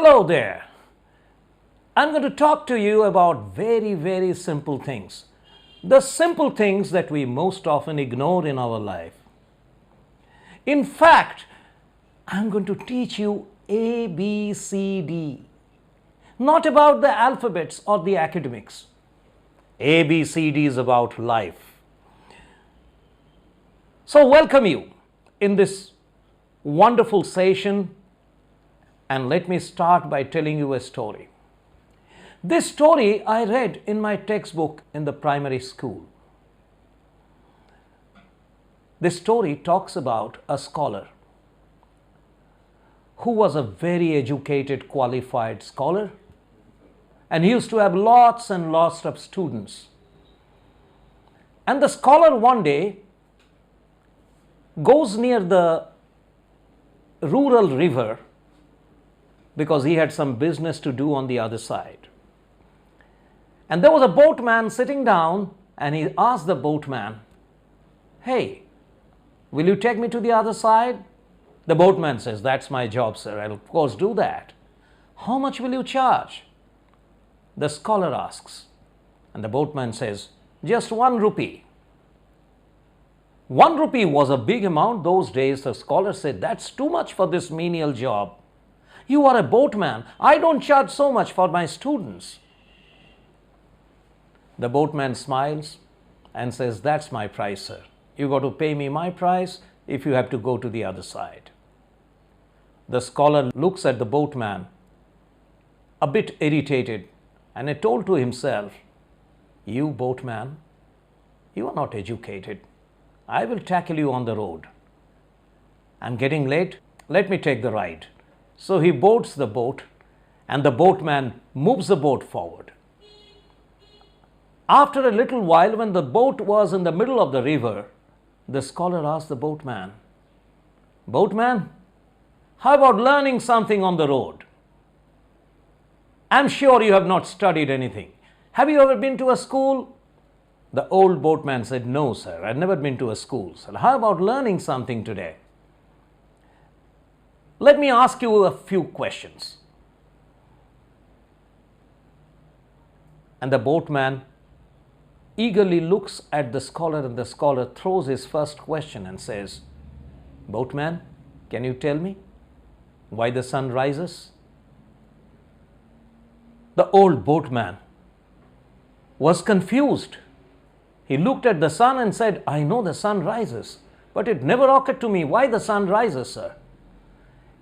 Hello there. I'm going to talk to you about very simple things. The simple things that we most often ignore in our life. In fact, I'm going to teach you A, B, C, D. Not about the alphabets or the academics. A, B, C, D is about life. So welcome you in this wonderful session, and let me start by telling you a story. This story I read in my textbook in the primary school. This story talks about a scholar who was a very educated, qualified scholar, and he used to have lots and lots of students. And the scholar one day goes near the rural river because he had some business to do on the other side. And there was a boatman sitting down, and he asked the boatman, "Hey, will you take me to the other side?" The boatman says, "That's my job, sir. I'll of course do that." "How much will you charge?" The scholar asks, and the boatman says, "Just 1 rupee." 1 rupee was a big amount those days. The scholar said, "That's too much for this menial job. You are a boatman. I don't charge so much for my students." The boatman smiles and says, "That's my price, sir. You got to pay me my price if you have to go to the other side." The scholar looks at the boatman, a bit irritated, and he told to himself, "You boatman, you are not educated. I will tackle you on the road. I'm getting late. Let me take the ride." So he boards the boat, and the boatman moves the boat forward. After a little while, when the boat was in the middle of the river, the scholar asked the boatman, "Boatman, how about learning something on the road? I'm sure you have not studied anything. Have you ever been to a school?" The old boatman said, "No, sir, I've never been to a school." So how about learning something today? Let me ask you a few questions. And the boatman eagerly looks at the scholar, and the scholar throws his first question and says, "Boatman, can you tell me why the sun rises?" The old boatman was confused. He looked at the sun and said, "I know the sun rises, but it never occurred to me why the sun rises, sir."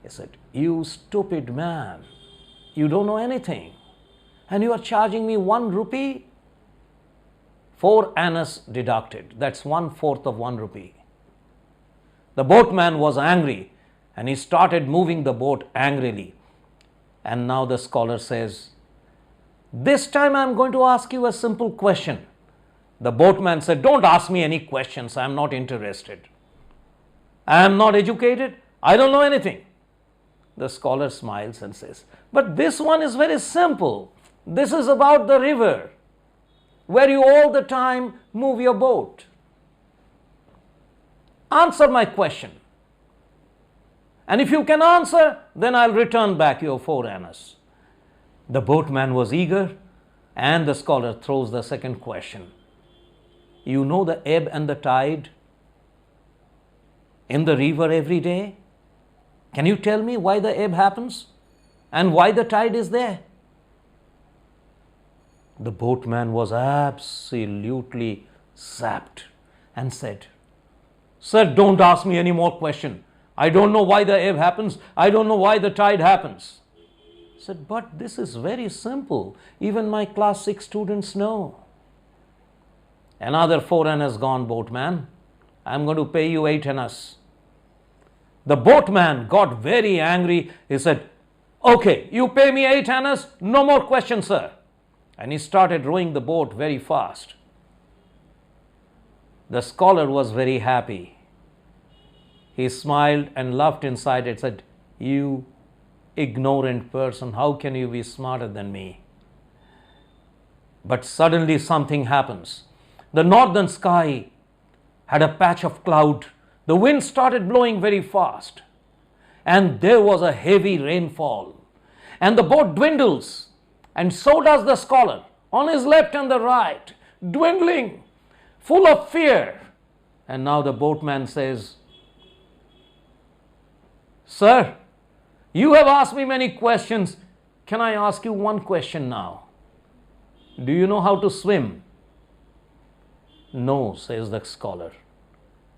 He said, "You stupid man, you don't know anything, and you are charging me 1 rupee? 4 annas deducted. That's 1/4 of 1 rupee. The boatman was angry, and he started moving the boat angrily. And now the scholar says, "This time I'm going to ask you a simple question." The boatman said, "Don't ask me any questions. I'm not interested. I am not educated. I don't know anything." The scholar smiles and says, "But this one is very simple. This is about the river, where you all the time move your boat. Answer my question. And if you can answer, then I'll return back your 4 annas. The boatman was eager, and the scholar throws the second question. "You know the ebb and the tide in the river every day? Can you tell me why the ebb happens and why the tide is there?" The boatman was absolutely zapped and said, "Sir, don't ask me any more questions. I don't know why the ebb happens. I don't know why the tide happens." He said, "But this is very simple. Even my class 6 students know." "Another 4 annas gone, boatman. I'm going to pay you 8 annas." The boatman got very angry. He said, "Okay, you pay me 8 annas. No more questions, sir." And he started rowing the boat very fast. The scholar was very happy. He smiled and laughed inside and said, "You ignorant person, how can you be smarter than me?" But suddenly something happens. The northern sky had a patch of cloud. The wind started blowing very fast, and there was a heavy rainfall. And the boat dwindles, and so does the scholar, on his left and the right, dwindling, full of fear. And now the boatman says, "Sir, you have asked me many questions. Can I ask you one question now? Do you know how to swim?" "No," says the scholar.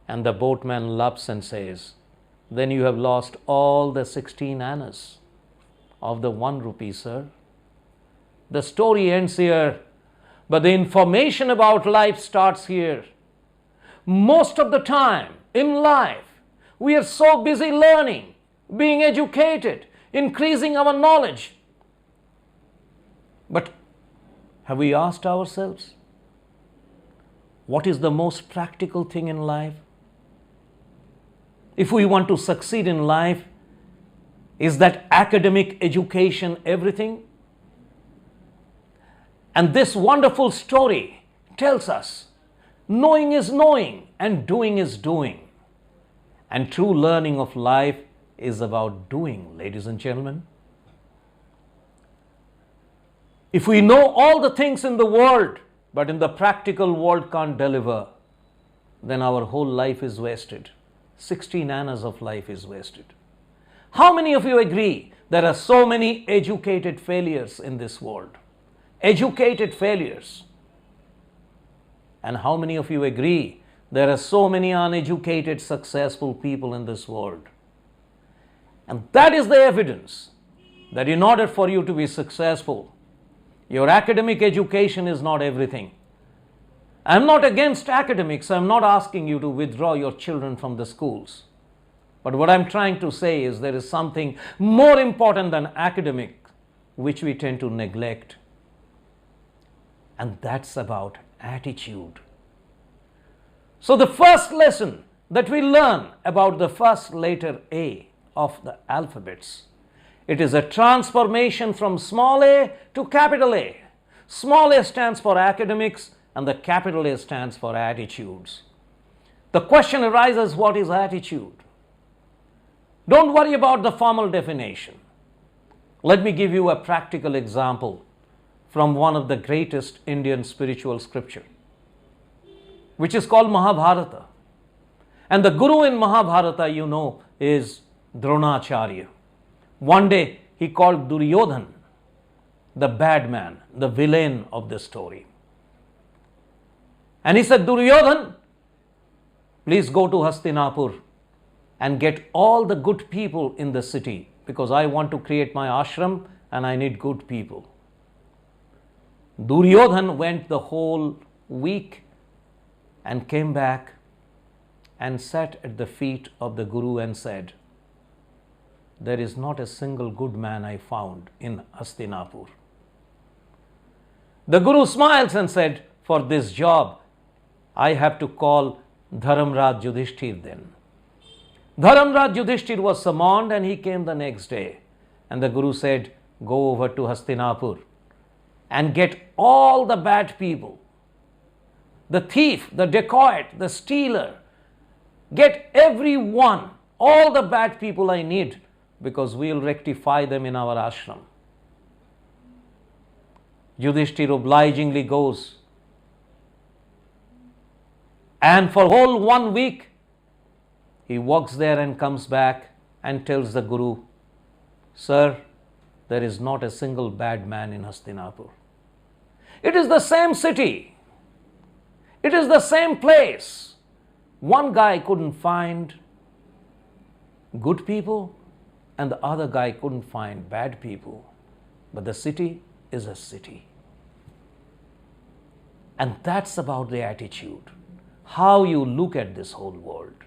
And the boatman laughs and says, "Then you have lost all the 16 annas of the 1 rupee, sir." The story ends here, but the information about life starts here. Most of the time in life, we are so busy learning, being educated, increasing our knowledge. But have we asked ourselves, what is the most practical thing in life? If we want to succeed in life, is that academic education everything? And this wonderful story tells us, knowing is knowing and doing is doing. And true learning of life is about doing, ladies and gentlemen. If we know all the things in the world, but in the practical world can't deliver, then our whole life is wasted. 16 annas of life is wasted. How many of you agree there are so many educated failures in this world? Educated failures. And how many of you agree there are so many uneducated successful people in this world? And that is the evidence that in order for you to be successful, your academic education is not everything. I'm not against academics. I'm not asking you to withdraw your children from the schools. But what I'm trying to say is there is something more important than academic, which we tend to neglect. And that's about attitude. So the first lesson that we learn about the first letter A of the alphabets, it is a transformation from small a to capital A. Small a stands for academics and the capital A stands for attitudes. The question arises, what is attitude? Don't worry about the formal definition. Let me give you a practical example from one of the greatest Indian spiritual scripture, which is called Mahabharata. And the guru in Mahabharata, you know, is Dronacharya. One day he called Duryodhan the bad man, the villain of the story. And he said, "Duryodhan, please go to Hastinapur and get all the good people in the city, because I want to create my ashram and I need good people." Duryodhan went the whole week and came back and sat at the feet of the Guru and said, "There is not a single good man I found in Hastinapur." The Guru smiles and said, "For this job, I have to call Dharamraj Yudhishthir then." Dharamraj Yudhishthir was summoned and he came the next day. And the Guru said, "Go over to Hastinapur and get all the bad people, the thief, the dacoit, the stealer, get everyone, all the bad people I need, because we'll rectify them in our ashram." Yudhishthir obligingly goes. And for whole 1 week, he walks there and comes back and tells the Guru, "Sir, there is not a single bad man in Hastinapur. It is the same city. It is the same place. One guy couldn't find good people and the other guy couldn't find bad people. But the city is a city." And that's about the attitude. How you look at this whole world.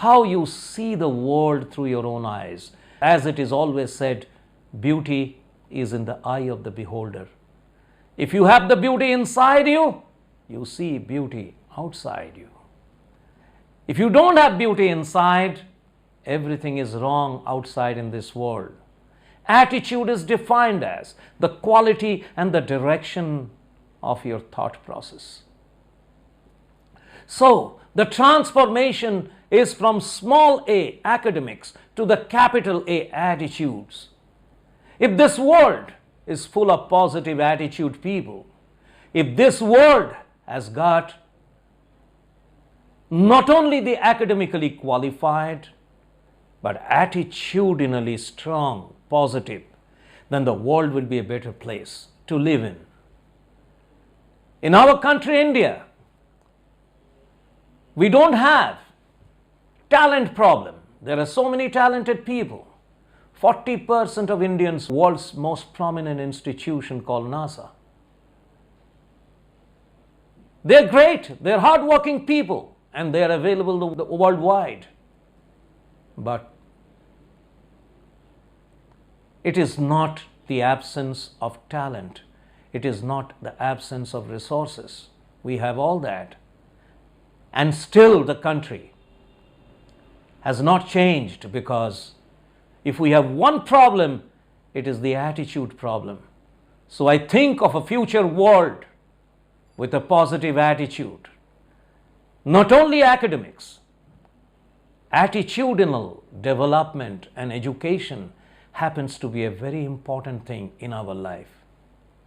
How you see the world through your own eyes. As it is always said, beauty is in the eye of the beholder. If you have the beauty inside you, you see beauty outside you. If you don't have beauty inside, everything is wrong outside in this world. Attitude is defined as the quality and the direction of your thought process. So, the transformation is from small a, academics, to the capital A, attitudes. If this world is full of positive attitude people, if this world has got not only the academically qualified, but attitudinally strong, positive, then the world will be a better place to live in. In our country, India, we don't have talent problem. There are so many talented people. 40% of Indians, world's most prominent institution called NASA. They're great, they're hardworking people, and they're available worldwide. But it is not the absence of talent. It is not the absence of resources. We have all that. And still the country has not changed, because if we have one problem, it is the attitude problem. So I think of a future world with a positive attitude. Not only academics, attitudinal development and education happens to be a very important thing in our life.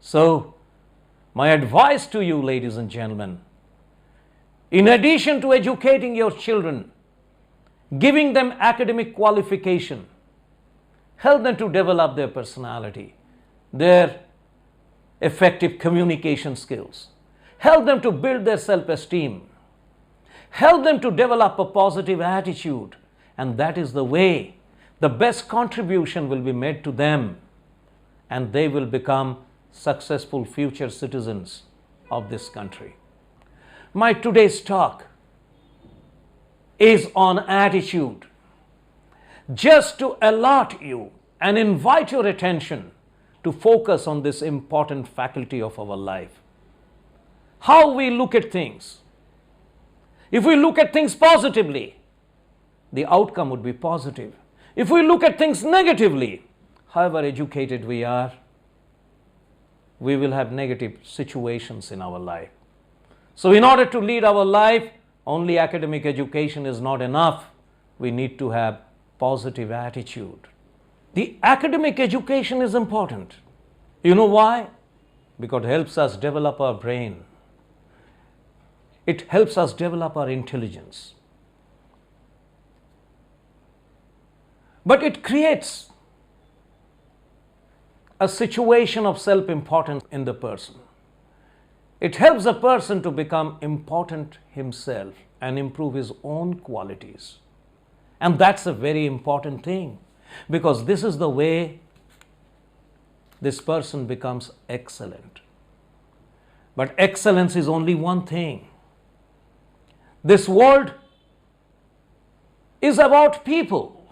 So, my advice to you, ladies and gentlemen, in addition to educating your children, giving them academic qualification, help them to develop their personality, their effective communication skills, help them to build their self-esteem, help them to develop a positive attitude, and that is the way the best contribution will be made to them, and they will become successful future citizens of this country. My today's talk is on attitude, just to allot you and invite your attention to focus on this important faculty of our life. How we look at things. If we look at things positively, the outcome would be positive. If we look at things negatively, however educated we are, we will have negative situations in our life. So in order to lead our life, only academic education is not enough. We need to have positive attitude. The academic education is important. You know why? Because it helps us develop our brain. It helps us develop our intelligence. But it creates a situation of self-importance in the person. It helps a person to become important himself and improve his own qualities. And that's a very important thing, because this is the way this person becomes excellent. But excellence is only one thing. This world is about people.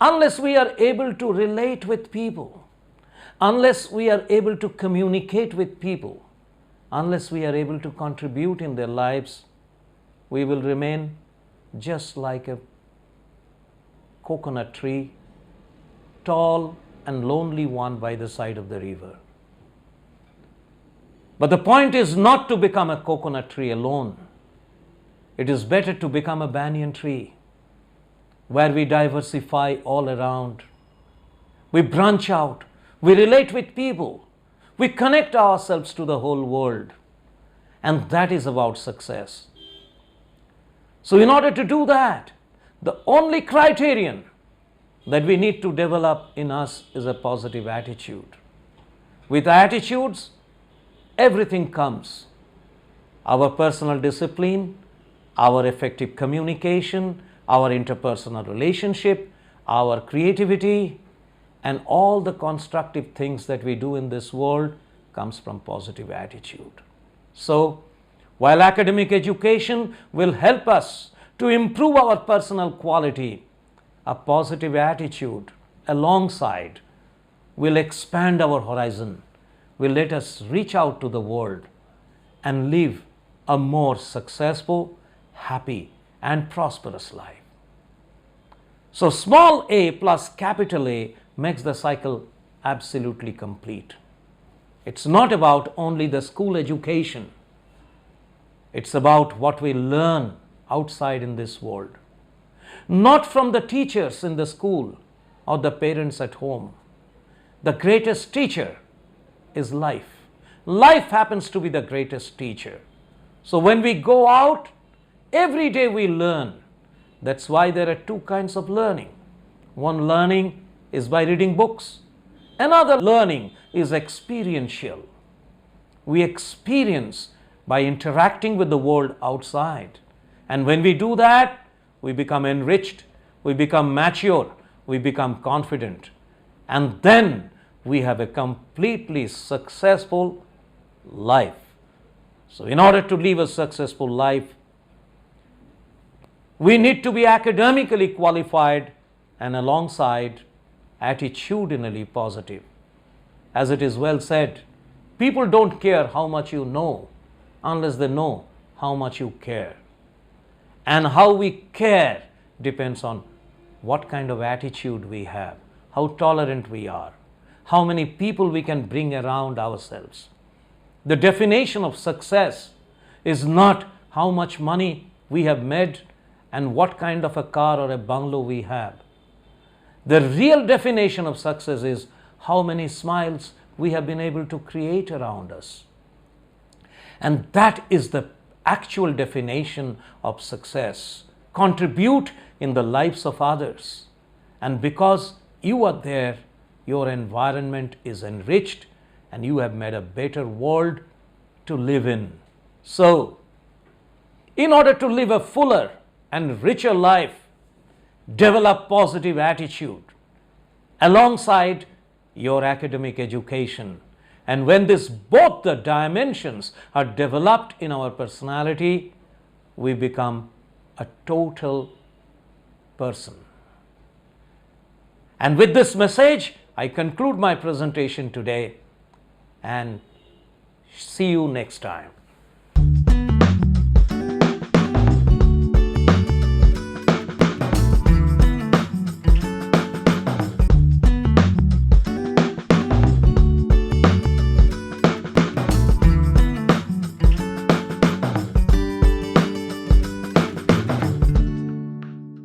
Unless we are able to relate with people, unless we are able to communicate with people, unless we are able to contribute in their lives, we will remain just like a coconut tree, tall and lonely one by the side of the river. But the point is not to become a coconut tree alone. It is better to become a banyan tree, where we diversify all around. We branch out, we relate with people, we connect ourselves to the whole world, and that is about success. So in order to do that, the only criterion that we need to develop in us is a positive attitude. With attitudes, everything comes. Our personal discipline, our effective communication, our interpersonal relationship, our creativity, and all the constructive things that we do in this world comes from positive attitude. So, while academic education will help us to improve our personal quality, a positive attitude alongside will expand our horizon, will let us reach out to the world and live a more successful, happy, and prosperous life. So small a plus capital A makes the cycle absolutely complete. It's not about only the school education. It's about what we learn outside in this world. Not from the teachers in the school or the parents at home, The greatest teacher is life. Life happens to be the greatest teacher. So when we go out, every day we learn. That's why there are two kinds of learning. One learning is by reading books. Another learning is experiential. We experience by interacting with the world outside. And when we do that, we become enriched, we become mature, we become confident. And then we have a completely successful life. So in order to live a successful life, we need to be academically qualified and alongside attitudinally positive. As it is well said, people don't care how much you know unless they know how much you care. And how we care depends on what kind of attitude we have, how tolerant we are, how many people we can bring around ourselves. The definition of success is not how much money we have made and what kind of a car or a bungalow we have. The real definition of success is how many smiles we have been able to create around us. And that is the actual definition of success. Contribute in the lives of others. And because you are there, your environment is enriched and you have made a better world to live in. So, in order to live a fuller and richer life, develop positive attitude alongside your academic education. And when both the dimensions are developed in our personality, we become a total person. And with this message, I conclude my presentation today and see you next time.